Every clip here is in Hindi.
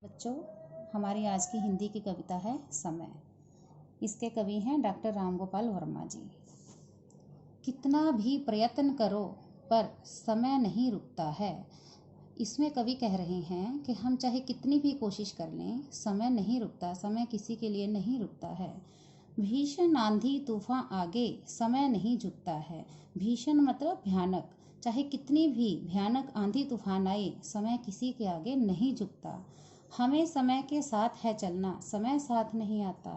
बच्चों, हमारी आज की हिंदी की कविता है समय। इसके कवि हैं डॉक्टर रामगोपाल वर्मा जी। कितना भी प्रयत्न करो पर समय नहीं रुकता है। इसमें कवि कह रहे हैं कि हम चाहे कितनी भी कोशिश कर लें, समय नहीं रुकता, समय किसी के लिए नहीं रुकता है। भीषण आंधी तूफान आगे समय नहीं झुकता है। भीषण मतलब भयानक, चाहे कितनी भी भयानक आंधी तूफान आए, समय किसी के आगे नहीं झुकता। हमें समय के साथ है चलना, समय साथ नहीं आता।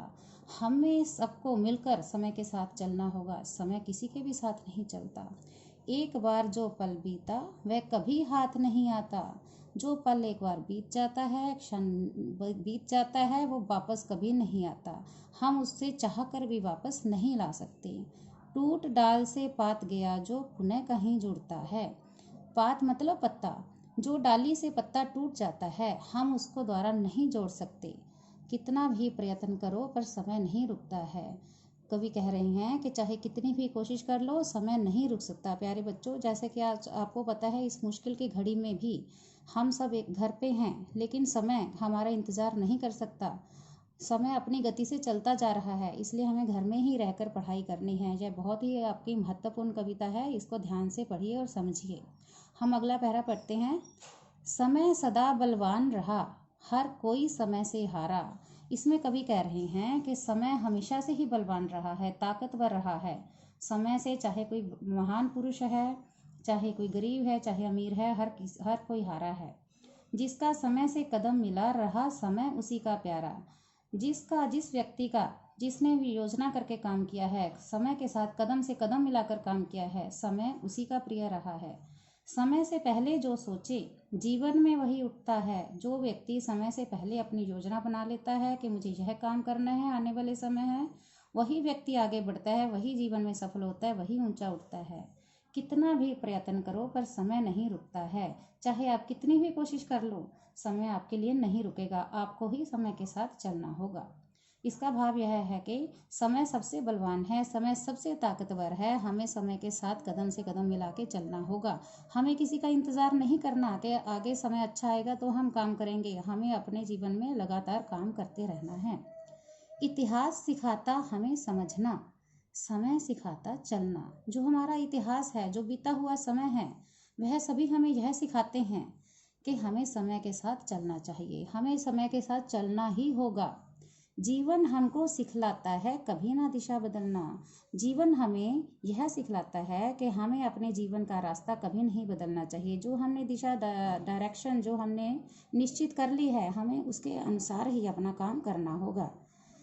हमें सबको मिलकर समय के साथ चलना होगा, समय किसी के भी साथ नहीं चलता। एक बार जो पल बीता वह कभी हाथ नहीं आता। जो पल एक बार बीत जाता है, क्षण बीत जाता है, वो वापस कभी नहीं आता। हम उससे चाह कर भी वापस नहीं ला सकते। टूट डाल से पात गया जो पुनः कहीं जुड़ता है। पात मतलब पत्ता। जो डाली से पत्ता टूट जाता है, हम उसको दोबारा नहीं जोड़ सकते। कितना भी प्रयत्न करो पर समय नहीं रुकता है। कवि कह रहे हैं कि चाहे कितनी भी कोशिश कर लो, समय नहीं रुक सकता। प्यारे बच्चों, जैसे कि आज आपको पता है, इस मुश्किल की घड़ी में भी हम सब एक घर पे हैं, लेकिन समय हमारा इंतज़ार नहीं कर सकता। समय अपनी गति से चलता जा रहा है, इसलिए हमें घर में ही रहकर पढ़ाई करनी है। यह बहुत ही आपकी महत्वपूर्ण कविता है, इसको ध्यान से पढ़िए और समझिए। हम अगला पैरा पढ़ते हैं। समय सदा बलवान रहा, हर कोई समय से हारा। इसमें कवि कह रहे हैं कि समय हमेशा से ही बलवान रहा है, ताकतवर रहा है। समय से चाहे कोई महान पुरुष है, चाहे कोई गरीब है, चाहे अमीर है, हर कोई हारा है। जिसका समय से कदम मिला रहा समय उसी का प्यारा। जिस व्यक्ति का जिसने भी योजना करके काम किया है, समय के साथ कदम से कदम मिलाकर काम किया है, समय उसी का प्रिय रहा है। समय से पहले जो सोचे जीवन में वही उठता है। जो व्यक्ति समय से पहले अपनी योजना बना लेता है कि मुझे यह काम करना है, आने वाले समय है, वही व्यक्ति आगे बढ़ता है, वही जीवन में सफल होता है, वही ऊंचा उठता है। कितना भी प्रयत्न करो पर समय नहीं रुकता है। चाहे आप कितनी भी कोशिश कर लो, समय आपके लिए नहीं रुकेगा, आपको ही समय के साथ चलना होगा। इसका भाव यह है कि समय सबसे बलवान है, समय सबसे ताकतवर है। हमें समय के साथ कदम से कदम मिला के चलना होगा। हमें किसी का इंतज़ार नहीं करना कि आगे समय अच्छा आएगा तो हम काम करेंगे। हमें अपने जीवन में लगातार काम करते रहना है। इतिहास सिखाता हमें समझना, समय सिखाता चलना। जो हमारा इतिहास है, जो बीता हुआ समय है, वह सभी हमें यह सिखाते हैं कि हमें समय के साथ चलना चाहिए, हमें समय के साथ चलना ही होगा। जीवन हमको सिखलाता है कभी ना दिशा बदलना। जीवन हमें यह सिखलाता है कि हमें अपने जीवन का रास्ता कभी नहीं बदलना चाहिए। जो हमने दिशा डायरेक्शन जो हमने निश्चित कर ली है, हमें उसके अनुसार ही अपना काम करना होगा।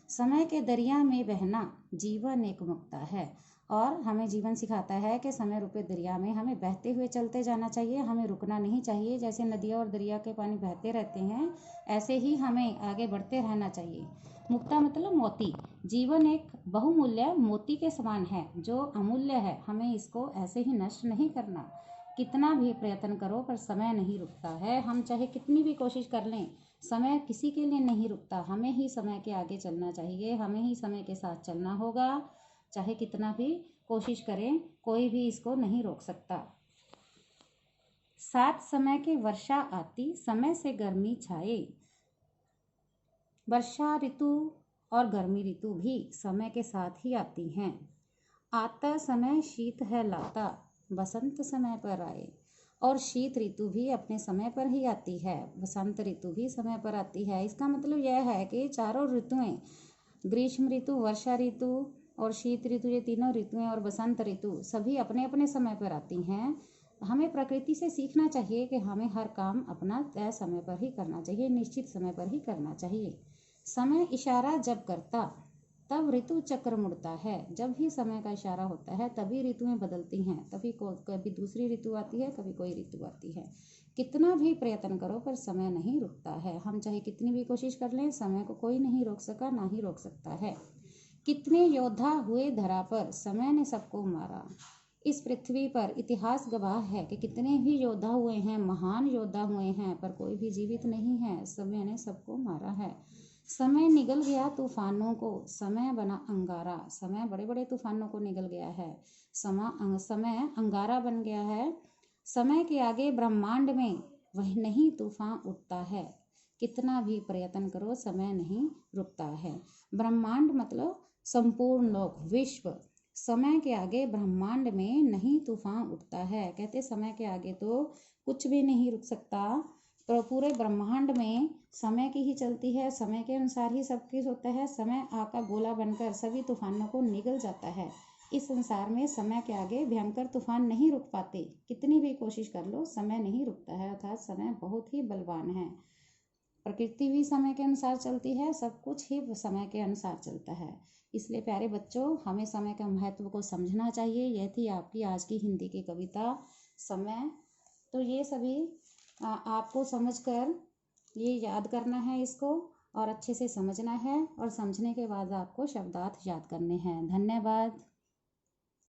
समय के दरिया में बहना जीवन एक मुक्ता है। और हमें जीवन सिखाता है कि समय रूपी दरिया में हमें बहते हुए चलते जाना चाहिए, हमें रुकना नहीं चाहिए। जैसे नदियाँ और दरिया के पानी बहते रहते हैं, ऐसे ही हमें आगे बढ़ते रहना चाहिए। मुक्ता मतलब मोती। जीवन एक बहुमूल्य मोती के समान है, जो अमूल्य है। हमें इसको ऐसे ही नष्ट नहीं करना। कितना भी प्रयत्न करो पर समय नहीं रुकता है। हम चाहे कितनी भी कोशिश कर लें, समय किसी के लिए नहीं रुकता। हमें ही समय के आगे चलना चाहिए, हमें ही समय के साथ चलना होगा। चाहे कितना भी कोशिश करें, कोई भी इसको नहीं रोक सकता। साथ समय की वर्षा आती, समय से गर्मी छाए। वर्षा ऋतु और गर्मी ऋतु भी समय के साथ ही आती हैं। आता समय शीत है लाता, बसंत समय पर आए। और शीत ऋतु भी अपने समय पर ही आती है, बसंत ऋतु भी समय पर आती है। इसका मतलब यह है कि चारों ऋतुएं, ग्रीष्म ऋतु, वर्षा ऋतु और शीत ऋतु, ये तीनों ऋतुएं और बसंत ऋतु सभी अपने अपने समय पर आती हैं। हमें प्रकृति से सीखना चाहिए कि हमें हर काम अपना तय समय पर ही करना चाहिए, निश्चित समय पर ही करना चाहिए। समय इशारा जब करता तब ऋतु चक्र मुड़ता है। जब भी समय का इशारा होता है तभी ऋतुएं बदलती हैं, कभी दूसरी ऋतु आती है, कभी कोई ऋतु आती है। कितना भी प्रयत्न करो पर समय नहीं रुकता है। हम चाहे कितनी भी कोशिश कर लें, समय को कोई नहीं रोक सका, ना ही रोक सकता है। कितने योद्धा हुए धरा पर, समय ने सबको मारा। इस पृथ्वी पर इतिहास गवाह है कि कितने भी योद्धा हुए हैं, महान योद्धा हुए हैं, पर कोई भी जीवित नहीं है। समय ने सबको मारा है। समय निगल गया तूफानों को, समय बना अंगारा। समय बड़े बड़े तूफानों को निगल गया है, समय अंगारा बन गया है। समय के आगे ब्रह्मांड में वह नहीं तूफान उठता है। कितना भी प्रयत्न करो समय नहीं रुकता है। ब्रह्मांड मतलब संपूर्ण लोक विश्व, समय के आगे ब्रह्मांड में नहीं तूफान उठता है। कहते समय के आगे तो कुछ भी नहीं रुक सकता, तो पूरे ब्रह्मांड में समय की ही चलती है, समय के अनुसार ही सब कुछ होता है। समय आका गोला बनकर सभी तूफानों को निगल जाता है। इस संसार में समय के आगे भयंकर तूफान नहीं रुक पाते, कितनी भी कोशिश कर लो समय नहीं रुकता है, अर्थात समय बहुत ही बलवान है। प्रकृति भी समय के अनुसार चलती है, सब कुछ ही समय के अनुसार चलता है। इसलिए प्यारे बच्चों, हमें समय का महत्व को समझना चाहिए। यह थी आपकी आज की हिंदी की कविता समय। तो ये सभी आपको समझकर ये याद करना है इसको, और अच्छे से समझना है, और समझने के बाद आपको शब्दार्थ याद करने हैं। धन्यवाद।